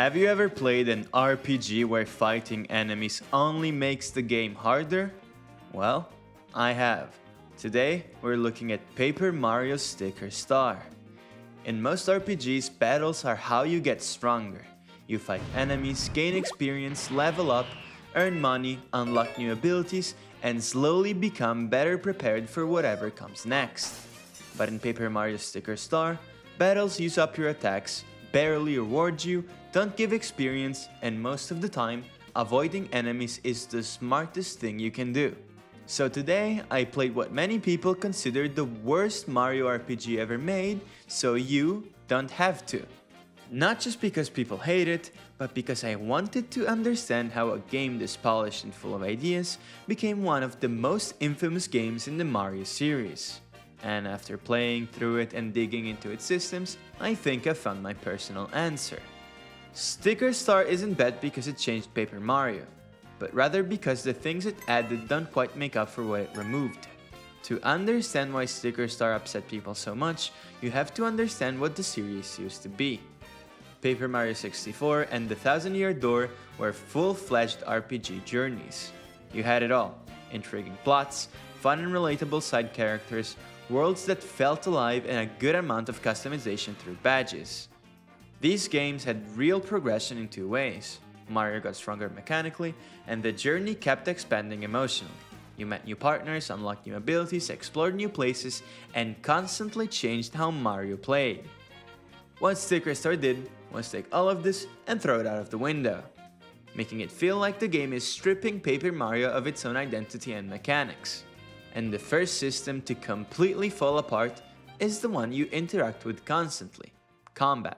Have you ever played an RPG where fighting enemies only makes the game harder? Well, I have. Today, we're looking at Paper Mario Sticker Star. In most RPGs, battles are how you get stronger. You fight enemies, gain experience, level up, earn money, unlock new abilities, and slowly become better prepared for whatever comes next. But in Paper Mario Sticker Star, battles use up your attacks, barely reward you, don't give experience, and most of the time, avoiding enemies is the smartest thing you can do. So today, I played what many people consider the worst Mario RPG ever made, so you don't have to. Not just because people hate it, but because I wanted to understand how a game this polished and full of ideas became one of the most infamous games in the Mario series. And after playing through it and digging into its systems, I think I found my personal answer. Sticker Star isn't bad because it changed Paper Mario, but rather because the things it added don't quite make up for what it removed. To understand why Sticker Star upset people so much, you have to understand what the series used to be. Paper Mario 64 and The Thousand Year Door were full-fledged RPG journeys. You had it all: intriguing plots, fun and relatable side characters, worlds that felt alive, and a good amount of customization through badges. These games had real progression in two ways. Mario got stronger mechanically, and the journey kept expanding emotionally. You met new partners, unlocked new abilities, explored new places, and constantly changed how Mario played. What Sticker Star did was take all of this and throw it out of the window, making it feel like the game is stripping Paper Mario of its own identity and mechanics. And the first system to completely fall apart is the one you interact with constantly: combat.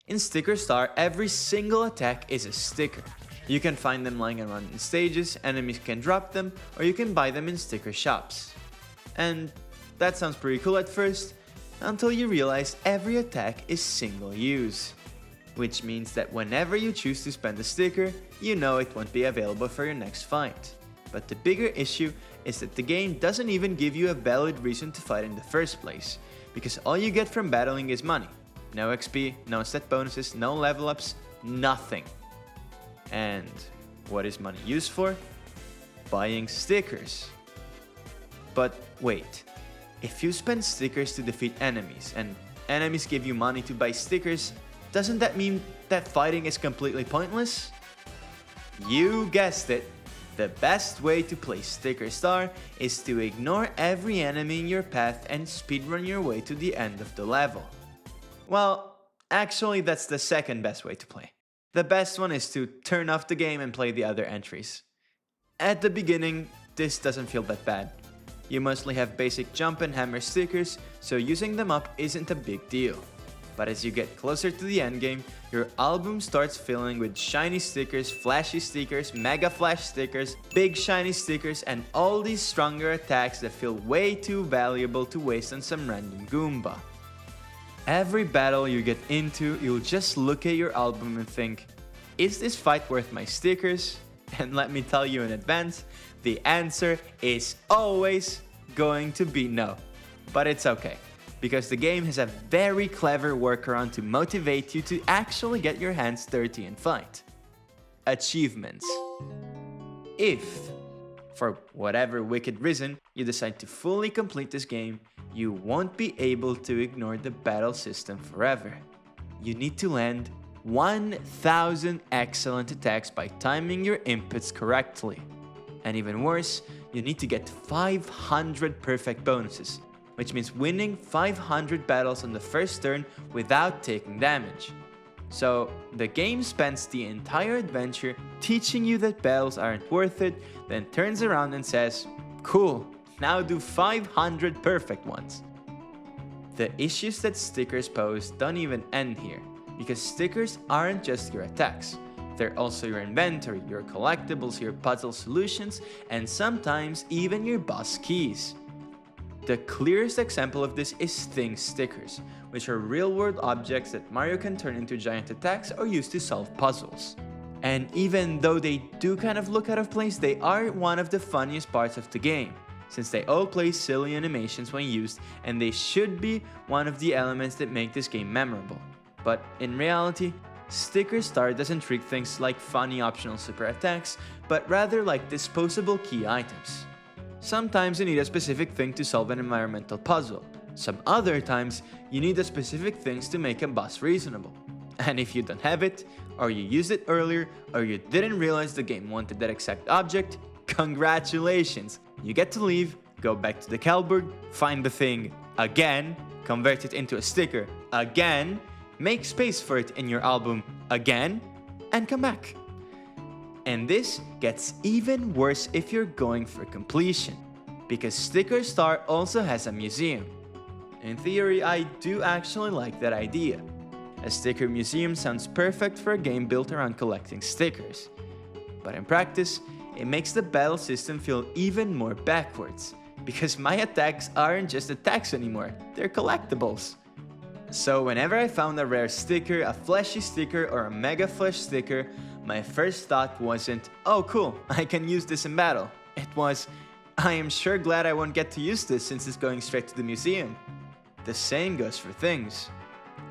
In Sticker Star, every single attack is a sticker. You can find them lying around in stages, enemies can drop them, or you can buy them in sticker shops. And that sounds pretty cool at first, until you realize every attack is single use. Which means that whenever you choose to spend a sticker, you know it won't be available for your next fight. But the bigger issue is that the game doesn't even give you a valid reason to fight in the first place, because all you get from battling is money. No XP, no stat bonuses, no level ups, nothing. And what is money used for? Buying stickers. But wait, if you spend stickers to defeat enemies, and enemies give you money to buy stickers, doesn't that mean that fighting is completely pointless? You guessed it! The best way to play Sticker Star is to ignore every enemy in your path and speedrun your way to the end of the level. Well, actually that's the second best way to play. The best one is to turn off the game and play the other entries. At the beginning, this doesn't feel that bad. You mostly have basic jump and hammer stickers, so using them up isn't a big deal. But as you get closer to the endgame, your album starts filling with shiny stickers, flashy stickers, mega flash stickers, big shiny stickers, and all these stronger attacks that feel way too valuable to waste on some random Goomba. Every battle you get into, you'll just look at your album and think, is this fight worth my stickers? And let me tell you in advance, the answer is always going to be no. But it's okay, because the game has a very clever workaround to motivate you to actually get your hands dirty and fight. Achievements. If, for whatever wicked reason, you decide to fully complete this game, you won't be able to ignore the battle system forever. You need to land 1,000 excellent attacks by timing your inputs correctly. And even worse, you need to get 500 perfect bonuses, which means winning 500 battles on the first turn without taking damage. So the game spends the entire adventure teaching you that battles aren't worth it, then turns around and says, cool, now do 500 perfect ones. The issues that stickers pose don't even end here, because stickers aren't just your attacks. They're also your inventory, your collectibles, your puzzle solutions, and sometimes even your boss keys. The clearest example of this is Thing stickers, which are real-world objects that Mario can turn into giant attacks or use to solve puzzles. And even though they do kind of look out of place, they are one of the funniest parts of the game, since they all play silly animations when used, and they should be one of the elements that make this game memorable. But in reality, Sticker Star doesn't treat things like funny optional super attacks, but rather like disposable key items. Sometimes you need a specific thing to solve an environmental puzzle. Some other times, you need a specific things to make a boss reasonable. And if you don't have it, or you used it earlier, or you didn't realize the game wanted that exact object, congratulations! You get to leave, go back to the cupboard, find the thing again, convert it into a sticker again, make space for it in your album again, and come back. And this gets even worse if you're going for completion, because Sticker Star also has a museum. In theory, I do actually like that idea. A sticker museum sounds perfect for a game built around collecting stickers. But in practice, it makes the battle system feel even more backwards, because my attacks aren't just attacks anymore, they're collectibles. So whenever I found a rare sticker, a fleshy sticker, or a mega flesh sticker, my first thought wasn't, oh cool, I can use this in battle. It was, I am sure glad I won't get to use this since it's going straight to the museum. The same goes for things.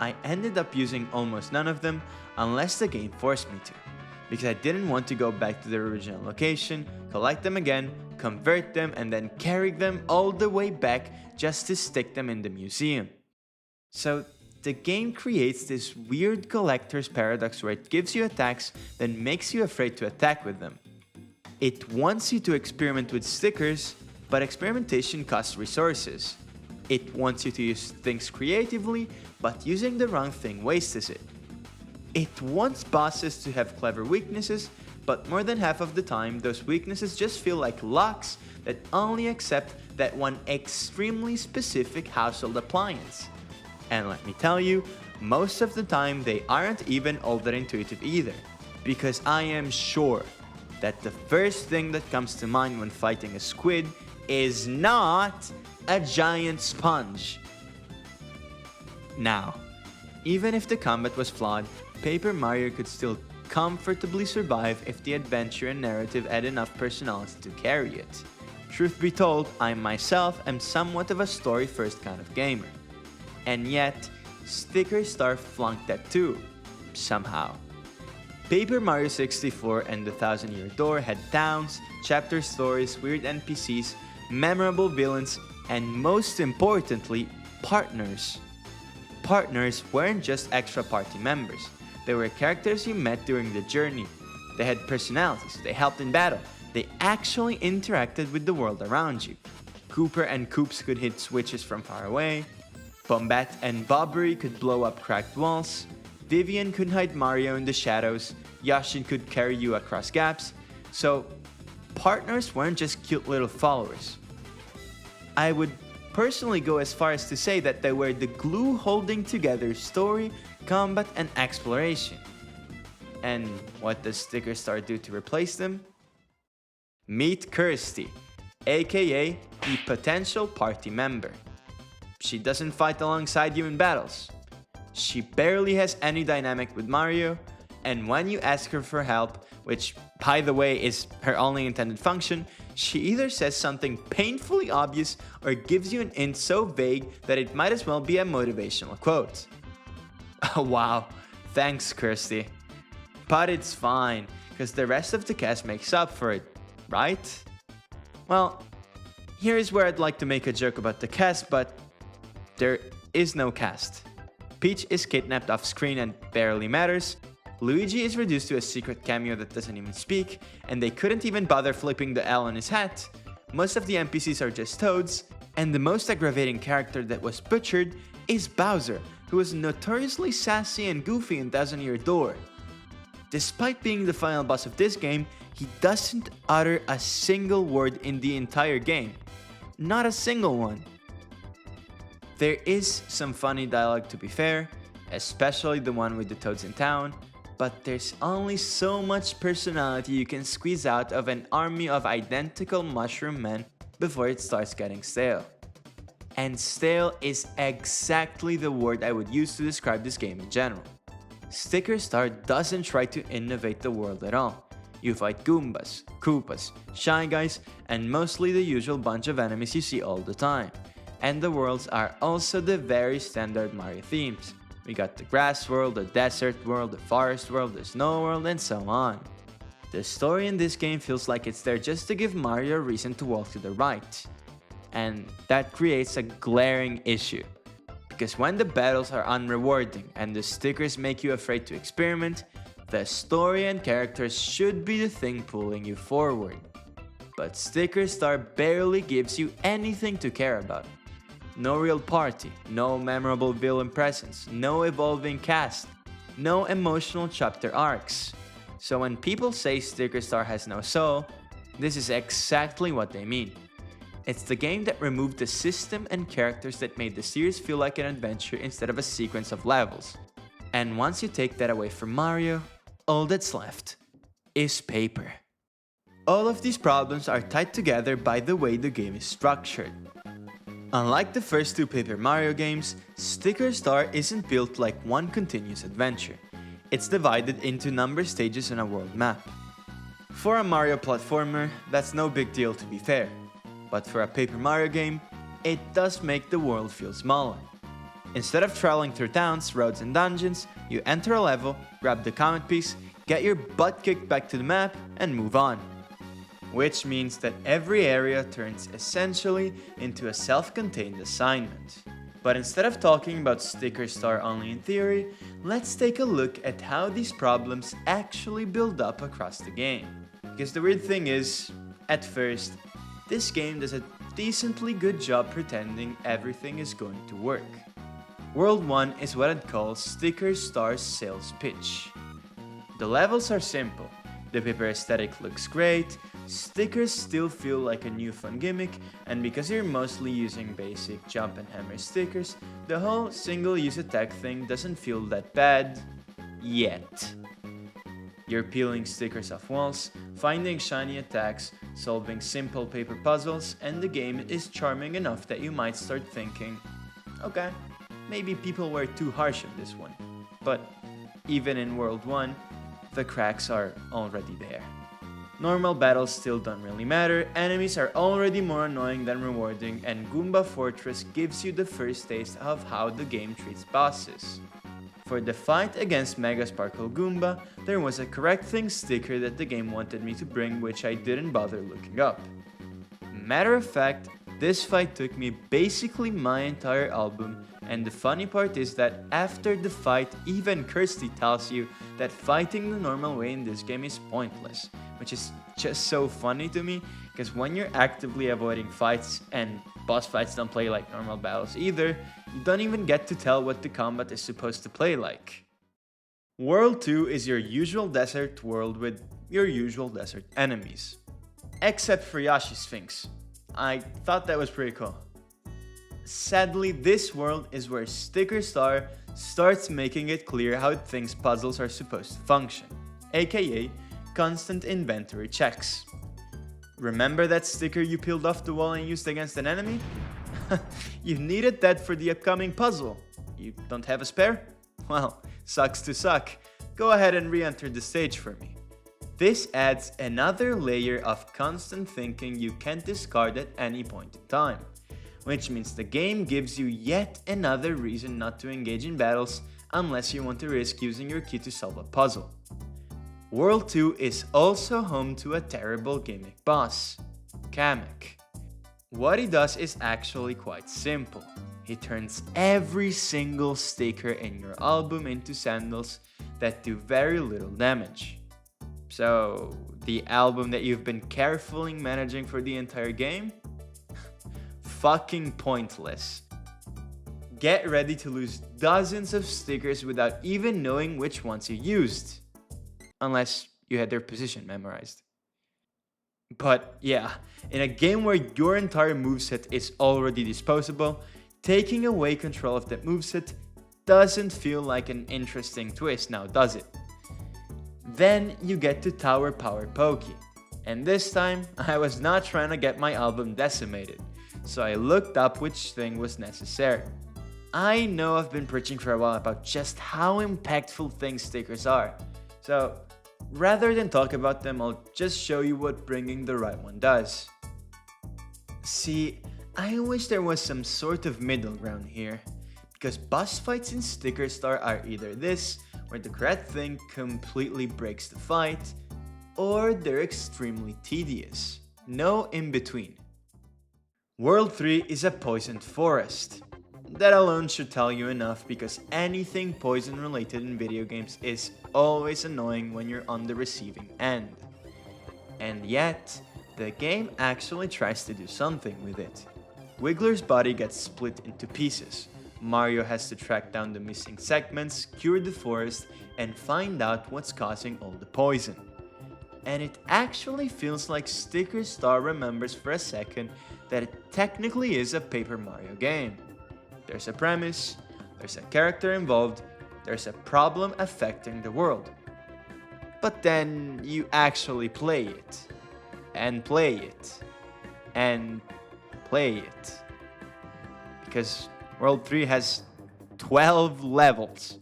I ended up using almost none of them unless the game forced me to, because I didn't want to go back to their original location, collect them again, convert them, and then carry them all the way back just to stick them in the museum. So the game creates this weird collector's paradox where it gives you attacks that makes you afraid to attack with them. It wants you to experiment with stickers, but experimentation costs resources. It wants you to use things creatively, but using the wrong thing wastes it. It wants bosses to have clever weaknesses, but more than half of the time, those weaknesses just feel like locks that only accept that one extremely specific household appliance. And let me tell you, most of the time they aren't even all that intuitive either, because I am sure that the first thing that comes to mind when fighting a squid is not a giant sponge. Now, even if the combat was flawed, Paper Mario could still comfortably survive if the adventure and narrative had enough personality to carry it. Truth be told, I myself am somewhat of a story-first kind of gamer. And yet, Sticker Star flunked that too, somehow. Paper Mario 64 and the Thousand Year Door had towns, chapter stories, weird NPCs, memorable villains, and most importantly, partners. Partners weren't just extra party members. They were characters you met during the journey. They had personalities, they helped in battle, they actually interacted with the world around you. Cooper and Koops could hit switches from far away. Bombat and Bobbery could blow up cracked walls. Vivian could hide Mario in the shadows. Yashin could carry you across gaps. So, partners weren't just cute little followers. I would personally go as far as to say that they were the glue holding together story, combat, and exploration. And what does Sticker Star do to replace them? Meet Kersti, aka the potential party member. She doesn't fight alongside you in battles. She barely has any dynamic with Mario, and when you ask her for help, which by the way is her only intended function, she either says something painfully obvious or gives you an hint so vague that it might as well be a motivational quote. Oh wow, thanks Kersti. But it's fine, because the rest of the cast makes up for it, right? Well, here's where I'd like to make a joke about the cast, but there is no cast. Peach is kidnapped off screen and barely matters. Luigi is reduced to a secret cameo that doesn't even speak, and they couldn't even bother flipping the L on his hat. Most of the NPCs are just toads, and the most aggravating character that was butchered is Bowser, who was notoriously sassy and goofy in Thousand Year Door. Despite being the final boss of this game, he doesn't utter a single word in the entire game. Not a single one. There is some funny dialogue to be fair, especially the one with the toads in town, but there's only so much personality you can squeeze out of an army of identical mushroom men before it starts getting stale. And stale is exactly the word I would use to describe this game in general. Sticker Star doesn't try to innovate the world at all. You fight Goombas, Koopas, Shy Guys, and mostly the usual bunch of enemies you see all the time. And the worlds are also the very standard Mario themes. We got the grass world, the desert world, the forest world, the snow world, and so on. The story in this game feels like it's there just to give Mario a reason to walk to the right. And that creates a glaring issue. Because when the battles are unrewarding and the stickers make you afraid to experiment, the story and characters should be the thing pulling you forward. But Sticker Star barely gives you anything to care about. No real party, no memorable villain presence, no evolving cast, no emotional chapter arcs. So when people say Sticker Star has no soul, this is exactly what they mean. It's the game that removed the system and characters that made the series feel like an adventure instead of a sequence of levels. And once you take that away from Mario, all that's left is paper. All of these problems are tied together by the way the game is structured. Unlike the first two Paper Mario games, Sticker Star isn't built like one continuous adventure. It's divided into numbered stages on a world map. For a Mario platformer, that's no big deal to be fair. But for a Paper Mario game, it does make the world feel smaller. Instead of traveling through towns, roads, and dungeons, you enter a level, grab the comet piece, get your butt kicked back to the map, and move on. Which means that every area turns essentially into a self-contained assignment. But instead of talking about Sticker Star only in theory, let's take a look at how these problems actually build up across the game. Because the weird thing is, at first, this game does a decently good job pretending everything is going to work. World 1 is what I'd call Sticker Star's sales pitch. The levels are simple, the paper aesthetic looks great, stickers still feel like a new fun gimmick, and because you're mostly using basic jump and hammer stickers, the whole single-use attack thing doesn't feel that bad yet. You're peeling stickers off walls, finding shiny attacks, solving simple paper puzzles, and the game is charming enough that you might start thinking, okay, maybe people were too harsh on this one. But even in World 1, the cracks are already there. Normal battles still don't really matter, enemies are already more annoying than rewarding, and Goomba Fortress gives you the first taste of how the game treats bosses. For the fight against Mega Sparkle Goomba, there was a correct thing sticker that the game wanted me to bring, which I didn't bother looking up. Matter of fact, this fight took me basically my entire album, and the funny part is that after the fight, even Kersti tells you that fighting the normal way in this game is pointless, which is just so funny to me, because when you're actively avoiding fights, and boss fights don't play like normal battles either, you don't even get to tell what the combat is supposed to play like. World 2 is your usual desert world with your usual desert enemies. Except for Yoshi Sphinx. I thought that was pretty cool. Sadly, this world is where Sticker Star starts making it clear how it thinks puzzles are supposed to function, aka constant inventory checks. Remember that sticker you peeled off the wall and used against an enemy? You needed that for the upcoming puzzle. You don't have a spare? Well, sucks to suck. Go ahead and re-enter the stage for me. This adds another layer of constant thinking you can't discard at any point in time, which means the game gives you yet another reason not to engage in battles unless you want to risk using your key to solve a puzzle. World 2 is also home to a terrible gimmick boss, Kamek. What he does is actually quite simple. He turns every single sticker in your album into sandals that do very little damage. So, the album that you've been carefully managing for the entire game? Fucking pointless. Get ready to lose dozens of stickers without even knowing which ones you used. Unless you had their position memorized. But yeah, in a game where your entire moveset is already disposable, taking away control of that moveset doesn't feel like an interesting twist now, does it? Then you get to Tower Power Pokey, and this time I was not trying to get my album decimated, so I looked up which thing was necessary. I know I've been preaching for a while about just how impactful things stickers are, so rather than talk about them, I'll just show you what bringing the right one does. See, I wish there was some sort of middle ground here, Because boss fights in Sticker Star are either this, where the correct thing completely breaks the fight, or they're extremely tedious. No in between. World 3 is a poisoned forest. That alone should tell you enough because anything poison related in video games is always annoying when you're on the receiving end. And yet, the game actually tries to do something with it. Wiggler's body gets split into pieces. Mario has to track down the missing segments, cure the forest, and find out what's causing all the poison. And it actually feels like Sticker Star remembers for a second that it technically is a Paper Mario game. There's a premise, there's a character involved, there's a problem affecting the world. But then you actually play it, and play it, and play it. Because World 3 has 12 levels.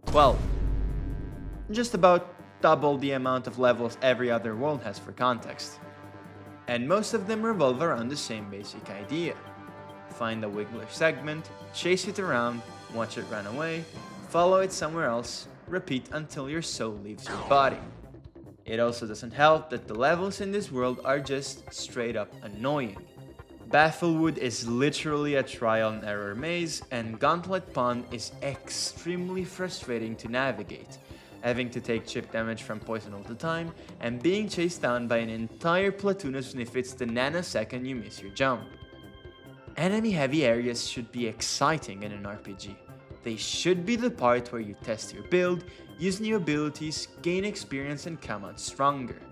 12. Just about double the amount of levels every other world has for context. And most of them revolve around the same basic idea. Find a Wiggler segment, chase it around, watch it run away, follow it somewhere else, repeat until your soul leaves your body. It also doesn't help that the levels in this world are just straight up annoying. Bafflewood is literally a trial and error maze, and Gauntlet Pond is extremely frustrating to navigate, having to take chip damage from poison all the time, and being chased down by an entire platoon of Sniffits the nanosecond you miss your jump. Enemy-heavy areas should be exciting in an RPG. They should be the part where you test your build, use new abilities, gain experience, and come out stronger.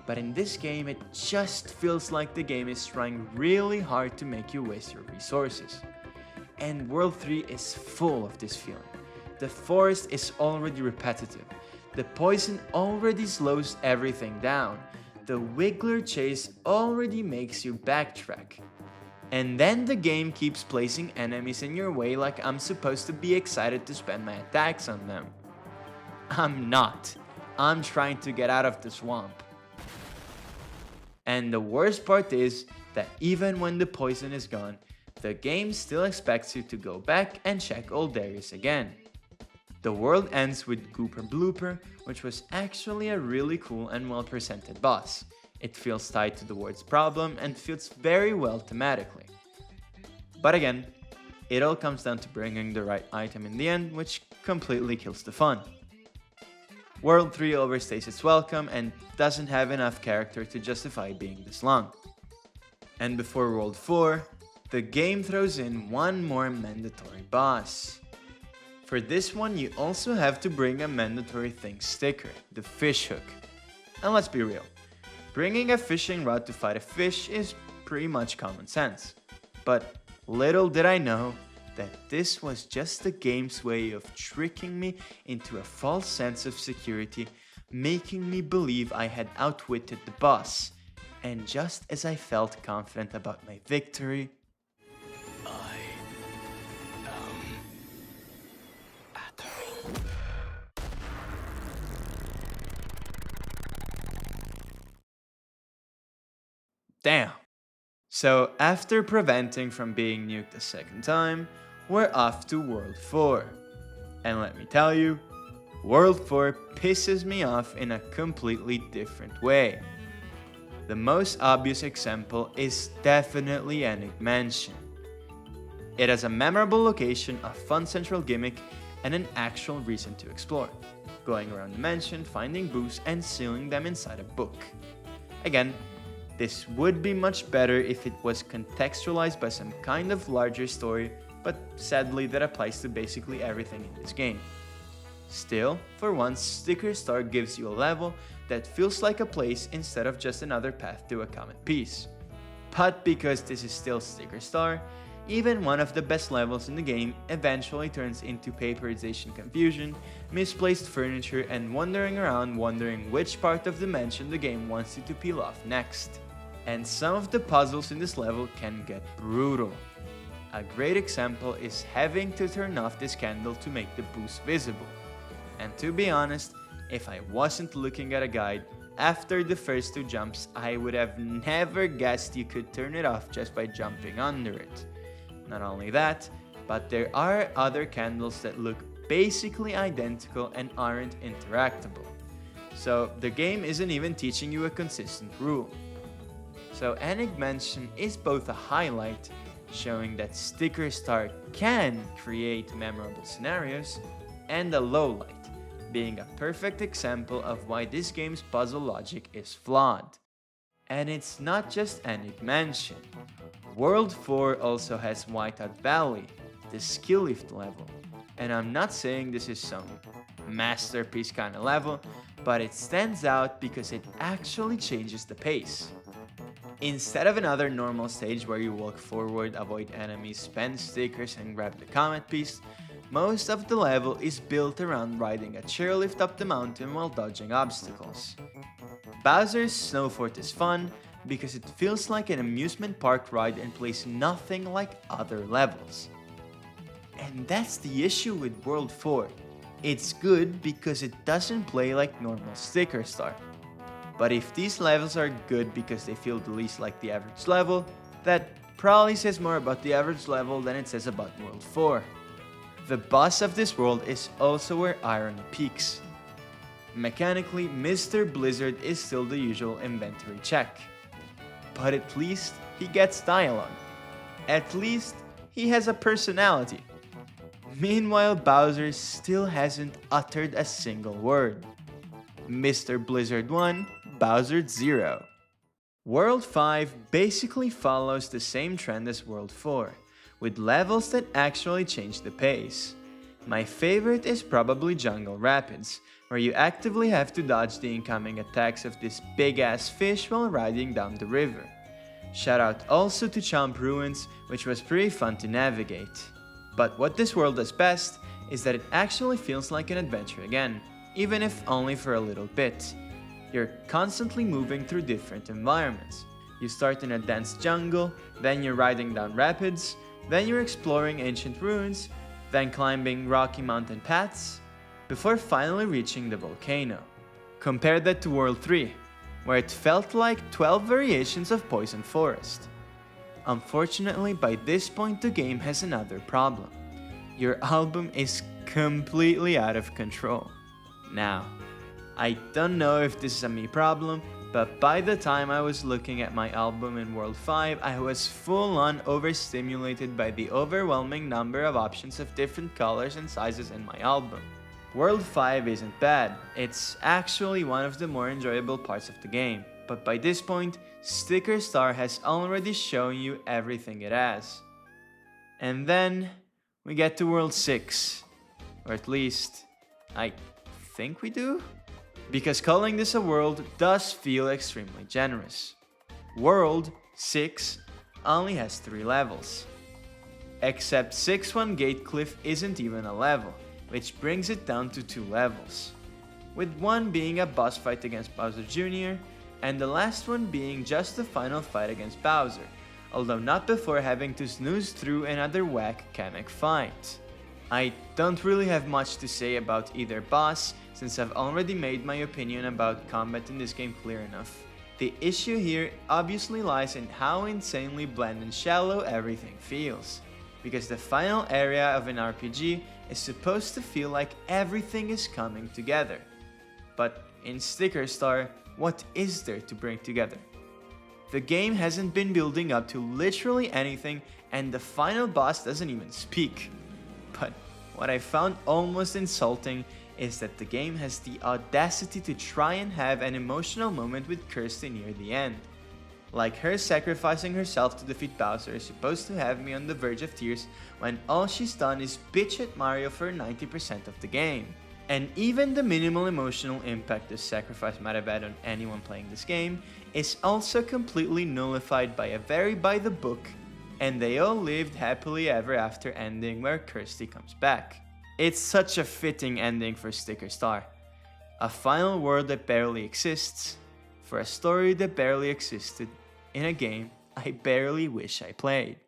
But in this game, it just feels like the game is trying really hard to make you waste your resources. And World 3 is full of this feeling. The forest is already repetitive. The poison already slows everything down. The Wiggler chase already makes you backtrack. And then the game keeps placing enemies in your way like I'm supposed to be excited to spend my attacks on them. I'm not. I'm trying to get out of the swamp. And the worst part is that even when the poison is gone, the game still expects you to go back and check old areas again. The world ends with Gooper Blooper, which was actually a really cool and well presented boss. It feels tied to the word's problem and fits very well thematically. But again, it all comes down to bringing the right item in the end, which completely kills the fun. World 3 overstays its welcome and doesn't have enough character to justify being this long. And before World 4, the game throws in one more mandatory boss. For this one, you also have to bring a mandatory thing sticker, the fish hook. And let's be real, bringing a fishing rod to fight a fish is pretty much common sense. But little did I know that this was just the game's way of tricking me into a false sense of security, making me believe I had outwitted the boss. And just as I felt confident about my victory, damn. So after preventing from being nuked a second time, we're off to World 4. And let me tell you, World 4 pisses me off in a completely different way. The most obvious example is definitely Enigma Mansion. It has a memorable location, a fun central gimmick, and an actual reason to explore. Going around the mansion, finding booze, and sealing them inside a book. Again, this would be much better if it was contextualized by some kind of larger story, but sadly that applies to basically everything in this game. Still, for once, Sticker Star gives you a level that feels like a place instead of just another path to a common piece. But because this is still Sticker Star, even one of the best levels in the game eventually turns into paperization confusion, misplaced furniture, and wandering around wondering which part of the mansion the game wants you to peel off next. And some of the puzzles in this level can get brutal. A great example is having to turn off this candle to make the boost visible. And to be honest, if I wasn't looking at a guide, after the first two jumps, I would have never guessed you could turn it off just by jumping under it. Not only that, but there are other candles that look basically identical and aren't interactable. So the game isn't even teaching you a consistent rule. So Enigmention is both a highlight, showing that Sticker Star can create memorable scenarios, and a lowlight, being a perfect example of why this game's puzzle logic is flawed. And it's not just Enigmention. World 4 also has Whiteout Valley, the skill lift level. And I'm not saying this is some masterpiece kind of level, but it stands out because it actually changes the pace. Instead of another normal stage where you walk forward, avoid enemies, spend stickers and grab the comet piece, most of the level is built around riding a chairlift up the mountain while dodging obstacles. Bowser's Snow Fort is fun because it feels like an amusement park ride and plays nothing like other levels. And that's the issue with World 4. It's good because it doesn't play like normal Sticker Star. But if these levels are good because they feel the least like the average level, that probably says more about the average level than it says about World 4. The boss of this world is also where irony peaks. Mechanically, Mr. Blizzard is still the usual inventory check. But at least he gets dialogue. At least he has a personality. Meanwhile, Bowser still hasn't uttered a single word. Mr. Blizzard 1, Bowser 0. World 5 basically follows the same trend as World 4, with levels that actually change the pace. My favorite is probably Jungle Rapids, where you actively have to dodge the incoming attacks of this big ass fish while riding down the river. Shout out also to Chomp Ruins, which was pretty fun to navigate. But what this world does best is that it actually feels like an adventure again, even if only for a little bit. You're constantly moving through different environments. You start in a dense jungle, then you're riding down rapids, then you're exploring ancient ruins, then climbing rocky mountain paths, before finally reaching the volcano. Compare that to World 3, where it felt like 12 variations of Poison Forest. Unfortunately, by this point the game has another problem. Your album is completely out of control. Now, I don't know if this is a me problem, but by the time I was looking at my album in World 5, I was full-on overstimulated by the overwhelming number of options of different colors and sizes in my album. World 5 isn't bad, it's actually one of the more enjoyable parts of the game, but by this point, Sticker Star has already shown you everything it has. And then, we get to World 6, or at least, I think we do? Because calling this a world does feel extremely generous. World 6 only has 3 levels. Except 6-1 Gate Cliff isn't even a level, which brings it down to 2 levels. With one being a boss fight against Bowser Jr., and the last one being just the final fight against Bowser, although not before having to snooze through another whack Kamek fight. I don't really have much to say about either boss, since I've already made my opinion about combat in this game clear enough. The issue here obviously lies in how insanely bland and shallow everything feels, because the final area of an RPG is supposed to feel like everything is coming together. But in Sticker Star, what is there to bring together? The game hasn't been building up to literally anything, and the final boss doesn't even speak. But what I found almost insulting is that the game has the audacity to try and have an emotional moment with Kersti near the end. Like her sacrificing herself to defeat Bowser is supposed to have me on the verge of tears when all she's done is bitch at Mario for 90% of the game. And even the minimal emotional impact this sacrifice might have had on anyone playing this game is also completely nullified by a very by the book and they all lived happily ever after ending where Kersti comes back. It's such a fitting ending for Sticker Star. A final world that barely exists, for a story that barely existed, in a game I barely wish I played.